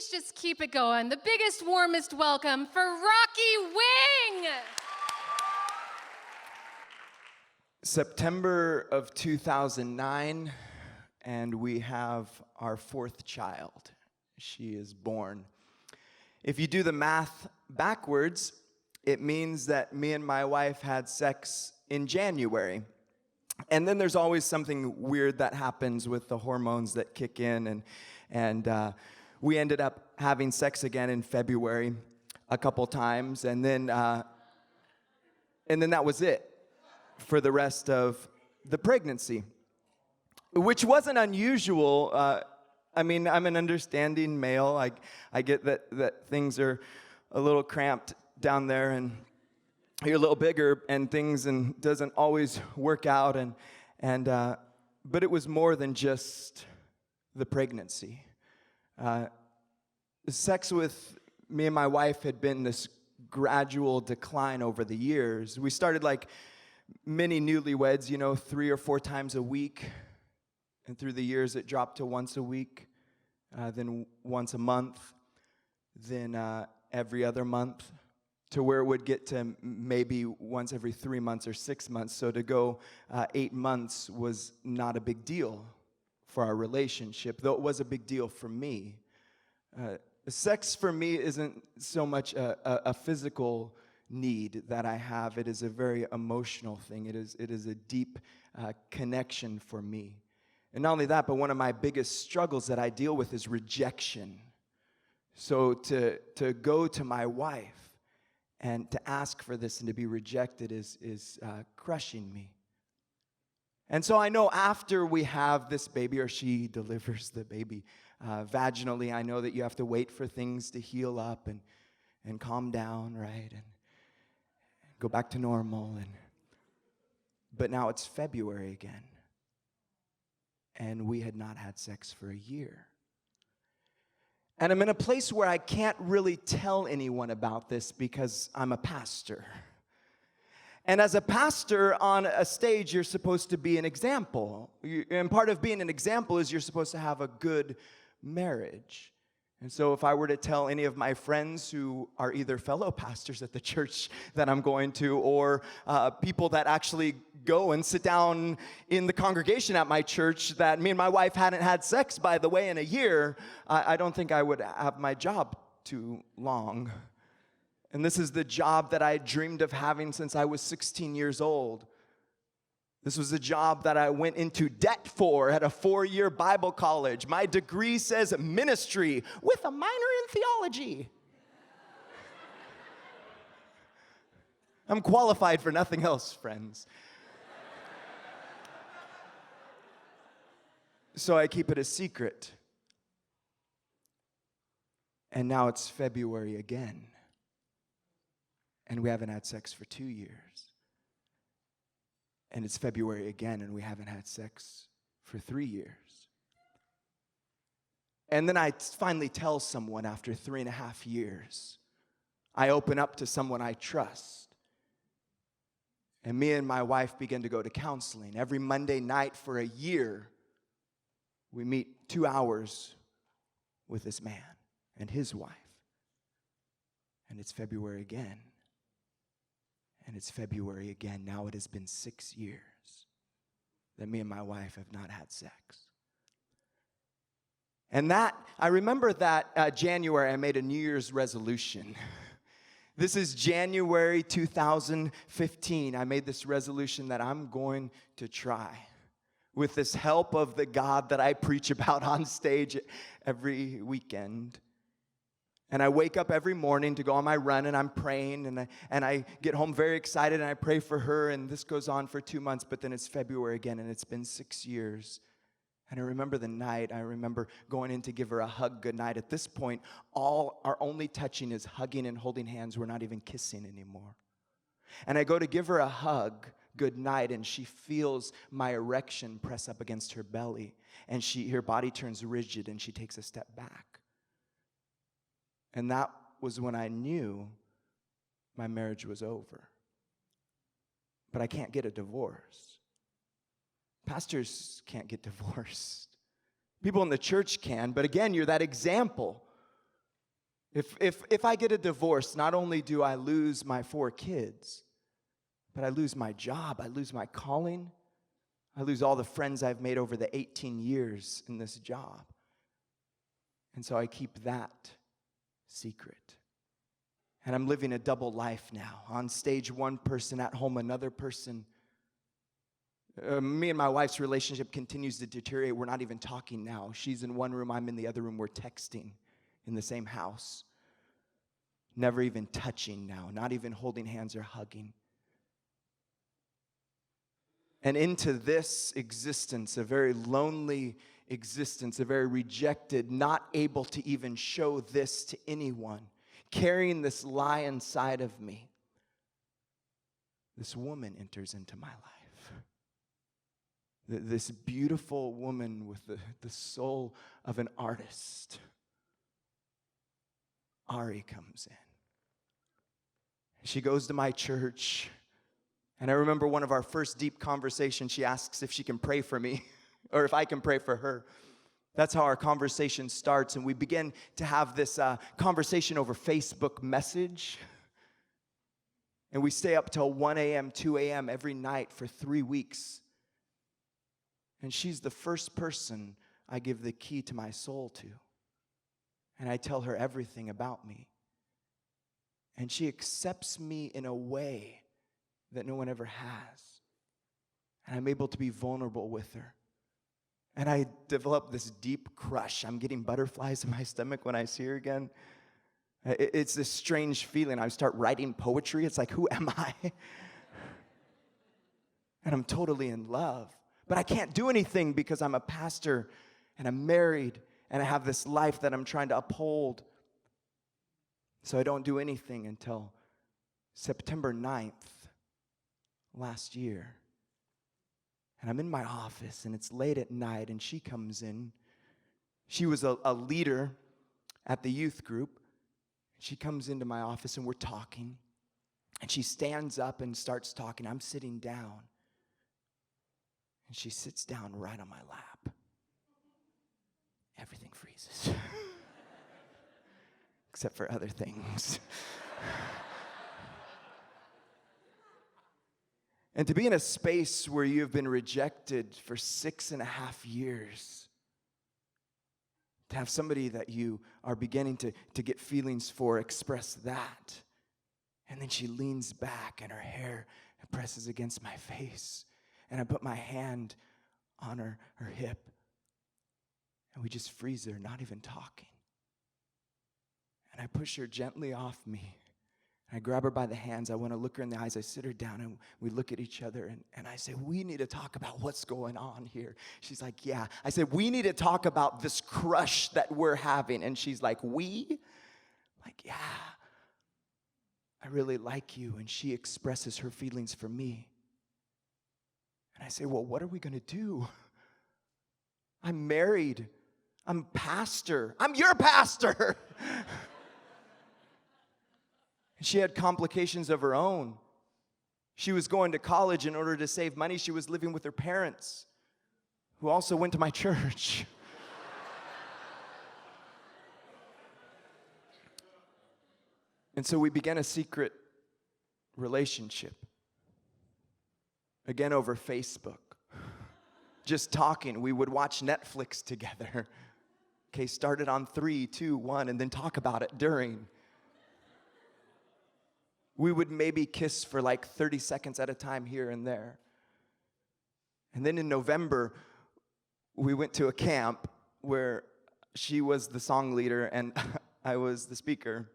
Please just keep it going. The biggest, warmest welcome for Rocky Wing. September of 2009, and we have our fourth child. She is born. If you do the math backwards, it means that me and my wife had sex in January. And then there's always something weird that happens with the hormones that kick in, and we ended up having sex again in February a couple times, and then that was it for the rest of the pregnancy, which wasn't unusual. I'm an understanding male. I get that things are a little cramped down there, and you're a little bigger, and things and doesn't always work out, but it was more than just the pregnancy. Sex with me and my wife had been this gradual decline over the years. We started like many newlyweds, 3 or 4 times a week. And through the years, it dropped to once a week, then once a month, then every other month, to where it would get to maybe once every 3 months or 6 months. So to go 8 months was not a big deal for our relationship, though it was a big deal for me. Sex for me isn't so much a physical need that I have. It is a very emotional thing. It is a deep connection for me. And not only that, but one of my biggest struggles that I deal with is rejection. So to go to my wife and to ask for this and to be rejected is crushing me. And so I know after we have this baby, or she delivers the baby vaginally, I know that you have to wait for things to heal up and calm down, right? And go back to normal. But now it's February again. And we had not had sex for a year. And I'm in a place where I can't really tell anyone about this because I'm a pastor. And as a pastor on a stage, you're supposed to be an example. And part of being an example is you're supposed to have a good marriage. And so if I were to tell any of my friends who are either fellow pastors at the church that I'm going to, or people that actually go and sit down in the congregation at my church, that me and my wife hadn't had sex, by the way, in a year, I don't think I would have my job too long. And this is the job that I dreamed of having since I was 16 years old. This was a job that I went into debt for at a 4-year Bible college. My degree says ministry with a minor in theology. I'm qualified for nothing else, friends. So I keep it a secret. And now it's February again. And we haven't had sex for 2 years. And it's February again, and we haven't had sex for 3 years. And then I finally tell someone after 3.5 years. I open up to someone I trust. And me and my wife begin to go to counseling. Every Monday night for a year, we meet 2 hours with this man and his wife. And it's February again. And it's February again. Now it has been 6 years that me and my wife have not had sex. And I remember that January I made a New Year's resolution. This is January 2015. I made this resolution that I'm going to try, with this help of the God that I preach about on stage every weekend. And I wake up every morning to go on my run, and I'm praying, and I get home very excited, and I pray for her, and this goes on for 2 months, but then it's February again, and it's been 6 years. And I remember the night. I remember going in to give her a hug goodnight. At this point, our only touching is hugging and holding hands. We're not even kissing anymore. And I go to give her a hug goodnight, and she feels my erection press up against her belly, and her body turns rigid, and she takes a step back. And that was when I knew my marriage was over. But I can't get a divorce. Pastors can't get divorced. People in the church can, but again, you're that example. If I get a divorce, not only do I lose my 4 kids, but I lose my job, I lose my calling, I lose all the friends I've made over the 18 years in this job. And so I keep that secret. And I'm living a double life now. On stage, one person, at home, another person. Me and my wife's relationship continues to deteriorate. We're not even talking now. She's in one room, I'm in the other room. We're texting in the same house. Never even touching now, not even holding hands or hugging. And into this existence, a very lonely existence, a very rejected, not able to even show this to anyone, carrying this lie inside of me, this woman enters into my life. This beautiful woman with the soul of an artist. Ari comes in. She goes to my church, and I remember one of our first deep conversations, she asks if she can pray for me, or if I can pray for her. That's how our conversation starts, and we begin to have this conversation over Facebook message. And we stay up till 1 a.m., 2 a.m. every night for 3 weeks. And she's the first person I give the key to my soul to. And I tell her everything about me. And she accepts me in a way that no one ever has. And I'm able to be vulnerable with her. And I develop this deep crush. I'm getting butterflies in my stomach when I see her again. It's this strange feeling. I start writing poetry. It's like, who am I? And I'm totally in love. But I can't do anything because I'm a pastor and I'm married and I have this life that I'm trying to uphold. So I don't do anything until September 9th last year. And I'm in my office and it's late at night and she comes in. She was a leader at the youth group. She comes into my office and we're talking. And she stands up and starts talking. I'm sitting down. And she sits down right on my lap. Everything freezes. Except for other things. And to be in a space where you've been rejected for 6.5 years, to have somebody that you are beginning to get feelings for express that. And then she leans back and her hair presses against my face. And I put my hand on her hip. And we just freeze there, not even talking. And I push her gently off me. And I grab her by the hands. I want to look her in the eyes. I sit her down and we look at each other. And I say, we need to talk about what's going on here. She's like, yeah. I said, we need to talk about this crush that we're having. And she's like, we? Like, yeah. I really like you. And she expresses her feelings for me. And I say, well, what are we going to do? I'm married. I'm pastor. I'm your pastor. And she had complications of her own. She was going to college in order to save money. She was living with her parents, who also went to my church. And so we began a secret relationship. Again, over Facebook. Just talking. We would watch Netflix together. Okay, started on 3, 2, 1, and then talk about it during. We would maybe kiss for like 30 seconds at a time here and there. And then in November, we went to a camp where she was the song leader and I was the speaker.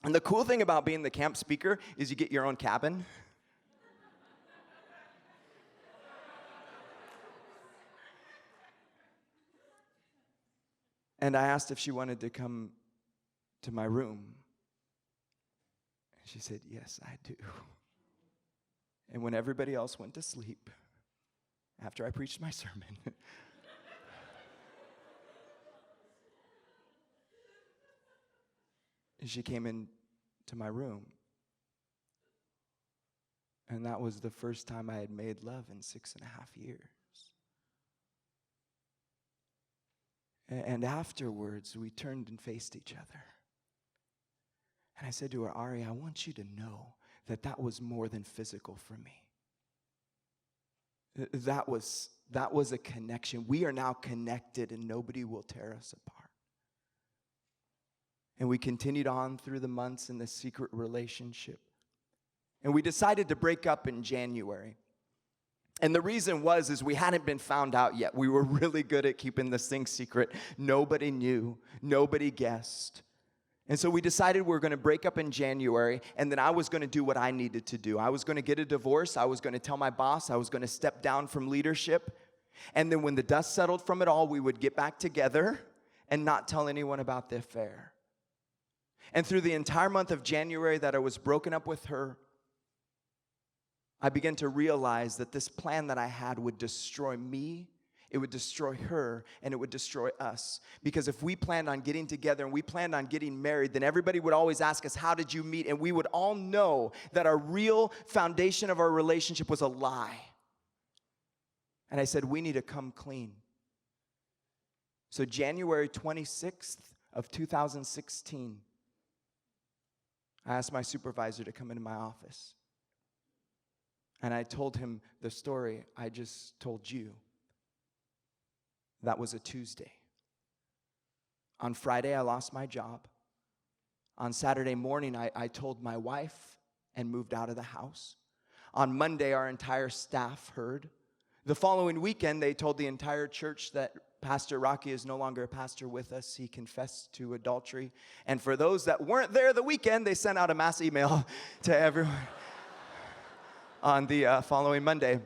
And the cool thing about being the camp speaker is you get your own cabin. And I asked if she wanted to come to my room. She said, yes, I do. And when everybody else went to sleep, after I preached my sermon, she came into my room. And that was the first time I had made love in 6.5 years. And afterwards, we turned and faced each other. And I said to her, Ari, I want you to know that that was more than physical for me. That was a connection. We are now connected, and nobody will tear us apart. And we continued on through the months in this secret relationship. And we decided to break up in January. And the reason is we hadn't been found out yet. We were really good at keeping this thing secret. Nobody knew. Nobody guessed. And so we decided we were going to break up in January, and then I was going to do what I needed to do. I was going to get a divorce. I was going to tell my boss. I was going to step down from leadership. And then when the dust settled from it all, we would get back together and not tell anyone about the affair. And through the entire month of January that I was broken up with her, I began to realize that this plan that I had would destroy me, it would destroy her, and it would destroy us. Because if we planned on getting together and we planned on getting married, then everybody would always ask us, how did you meet? And we would all know that our real foundation of our relationship was a lie. And I said, we need to come clean. So January 26th of 2016, I asked my supervisor to come into my office. And I told him the story I just told you. That was a Tuesday. On Friday, I lost my job. On Saturday morning, I told my wife and moved out of the house. On Monday, our entire staff heard. The following weekend, they told the entire church that Pastor Rocky is no longer a pastor with us. He confessed to adultery. And for those that weren't there the weekend, they sent out a mass email to everyone on the following Monday.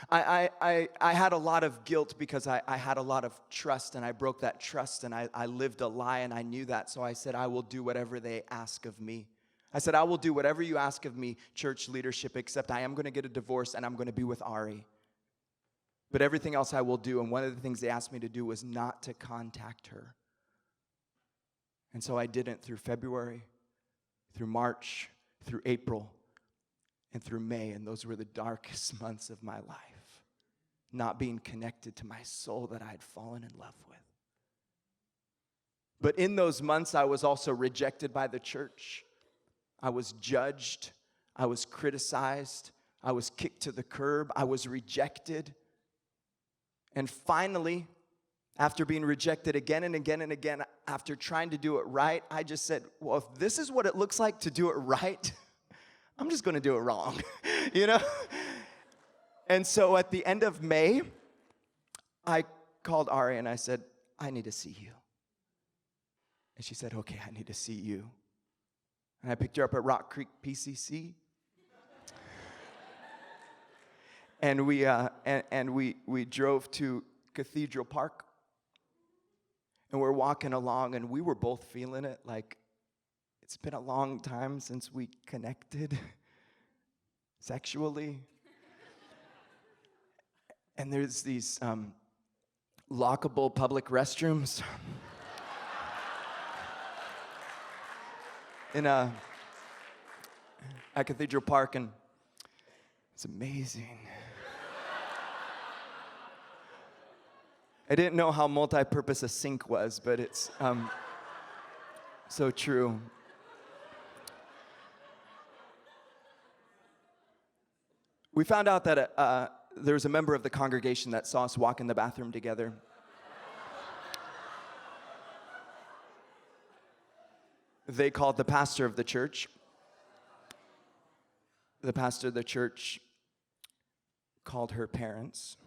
I had a lot of guilt because I had a lot of trust, and I broke that trust, and I lived a lie, and I knew that. So I said, I will do whatever they ask of me. I said, I will do whatever you ask of me, church leadership, except I am going to get a divorce, and I'm going to be with Ari. But everything else I will do, and one of the things they asked me to do was not to contact her. And so I didn't through February, through March, through April, and through May, and those were the darkest months of my life, not being connected to my soul that I had fallen in love with. But in those months, I was also rejected by the church. I was judged. I was criticized. I was kicked to the curb. I was rejected. And finally, after being rejected again and again and again, after trying to do it right, I just said, well, if this is what it looks like to do it right, I'm just going to do it wrong, you know? And so at the end of May, I called Ari and I said, I need to see you. And she said, okay, I need to see you. And I picked her up at Rock Creek PCC. And we drove to Cathedral Park. And we're walking along, and we were both feeling it, like it's been a long time since we connected sexually. And there's these lockable public restrooms at Cathedral Park, and it's amazing. I didn't know how multi-purpose a sink was, but it's so true. We found out that there was a member of the congregation that saw us walk in the bathroom together. They called the pastor of the church. The pastor of the church called her parents.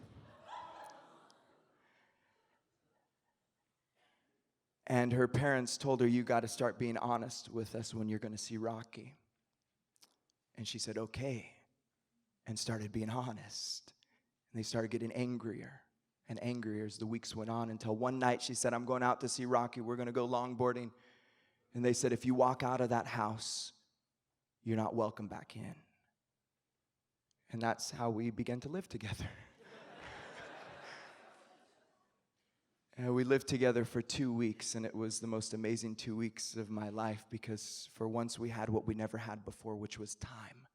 And her parents told her, you got to start being honest with us when you're going to see Rocky. And she said, okay, and started being honest. And they started getting angrier and angrier as the weeks went on, until one night she said, I'm going out to see Rocky. We're going to go longboarding. And they said, if you walk out of that house, you're not welcome back in. And that's how we began to live together. And we lived together for 2 weeks, and it was the most amazing 2 weeks of my life, because for once we had what we never had before, which was time.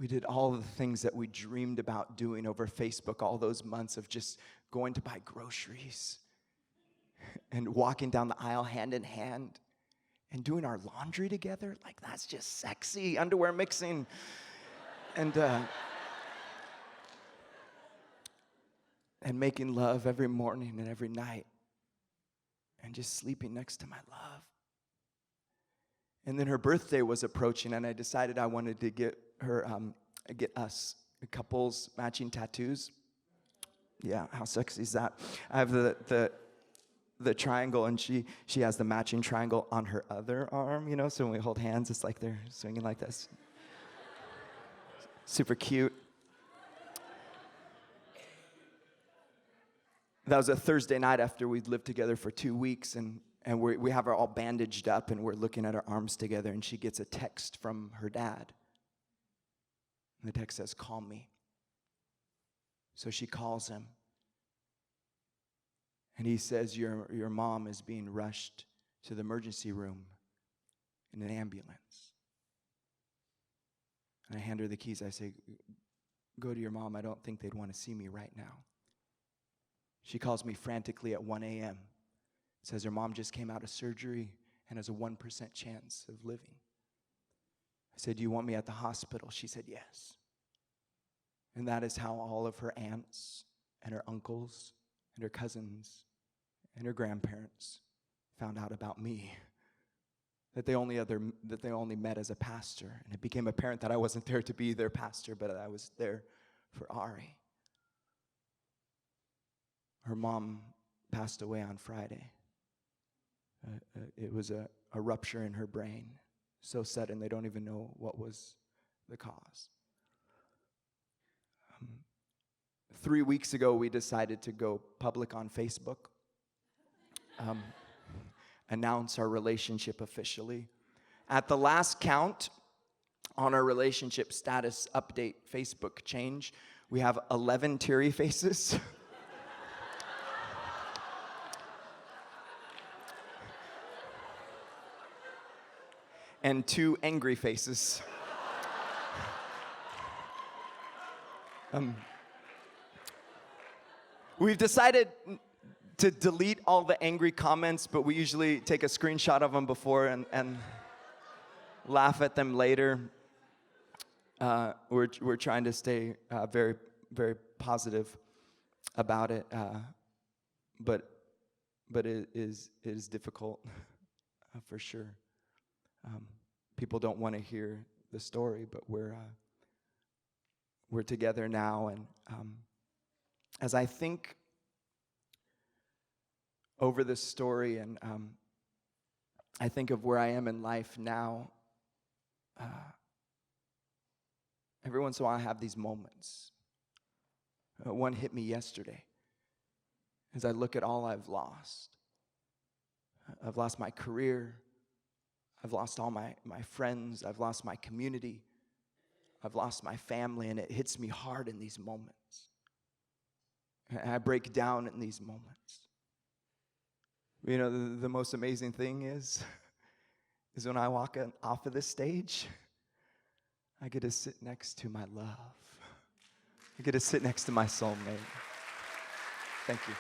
We did all the things that we dreamed about doing over Facebook all those months of just going to buy groceries and walking down the aisle hand in hand and doing our laundry together. Like, that's just sexy. Underwear mixing. And making love every morning and every night. And just sleeping next to my love. And then her birthday was approaching, and I decided I wanted to get us couples matching tattoos. Yeah, how sexy is that? I have the triangle, and she has the matching triangle on her other arm, so when we hold hands, it's like they're swinging like this. Super cute. That was a Thursday night after we'd lived together for 2 weeks, and we have her all bandaged up, and we're looking at our arms together, and she gets a text from her dad. And the text says, "Call me." So she calls him. And he says, your mom is being rushed to the emergency room in an ambulance. And I hand her the keys. I say, "Go to your mom. I don't think they'd want to see me right now." She calls me frantically at 1 a.m. Says her mom just came out of surgery and has a 1% chance of living. I said, "Do you want me at the hospital?" She said, "Yes." And that is how all of her aunts and her uncles and her cousins and her grandparents found out about me. That they only met as a pastor. And it became apparent that I wasn't there to be their pastor, but I was there for Ari. Her mom passed away on Friday. It was a rupture in her brain. So sudden, they don't even know what was the cause. 3 weeks ago, we decided to go public on Facebook. Announce our relationship officially. At the last count on our relationship status update Facebook change, we have 11 teary faces. And 2 angry faces. We've decided to delete all the angry comments, but we usually take a screenshot of them before and laugh at them later. We're trying to stay very, very positive about it, but it is difficult for sure. People don't want to hear the story, but we're together now, and as I think over this story, and I think of where I am in life now, every once in a while I have these moments. One hit me yesterday as I look at all I've lost. I've lost my career. I've lost all my friends. I've lost my community. I've lost my family, and it hits me hard in these moments. And I break down in these moments. The most amazing thing is when I walk off of this stage, I get to sit next to my love. I get to sit next to my soulmate. Thank you.